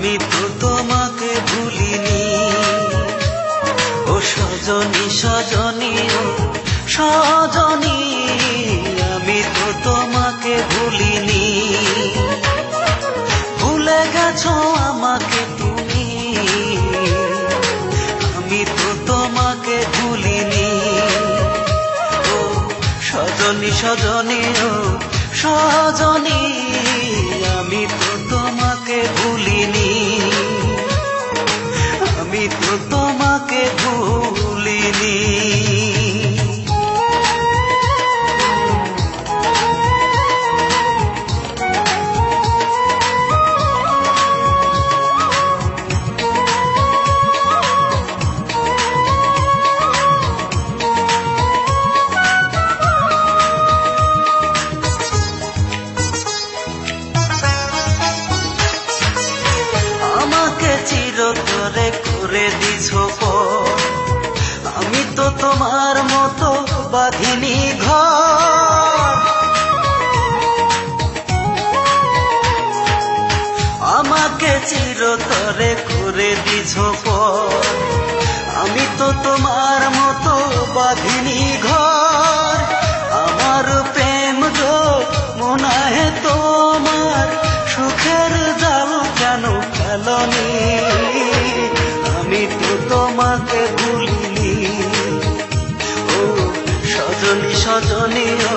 আমি তো তোমাকে ভুলিনি। ও সজনী সজনী ও সজনী, আমি তো তোমাকে ভুলিনি। ভুলে গেছো আমাকে তুমি, আমি তো তোমাকে ভুলিনি। ও সজনী সজনী ও সজনী, আমি তো তোমাকে ভুলিনি। আমি তো তোমাকে ভুলিনি। চিরতরে করে দিছো পর, আমি তো তোমার মতো বাঁধিনি ঘর। আমাকে চিরতরে করে দিছো পর, আমি তো তোমার মতো বাঁধিনি ঘর। আমার প্রেম যো মনাহে তোমার, সুখের জাল কেন ফেলনি? আমি তো তোমাকে ভুলিনি। ও সজনী সজনী ও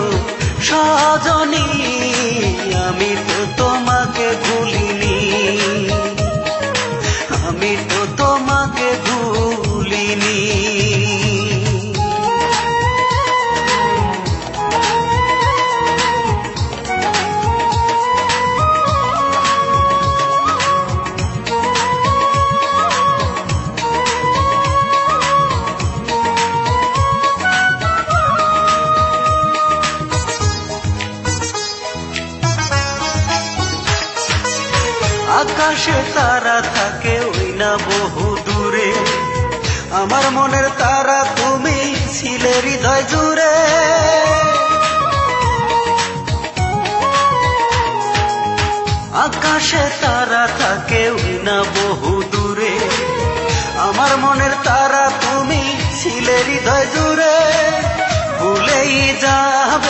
সজনী, আমি তো তোমাকে ভুলিনি। আমি তো তোমাকে ভুলিনি। আকাশে তারা থাকে ওই না বহু দূরে, আমার মনের তারা তুমি ছিলে হৃদয় জুড়ে। আকাশে তারা থাকে ওই না বহু দূরে, আমার মনের তারা তুমি ছিলে হৃদয় জুড়ে। ভুলেই যাবে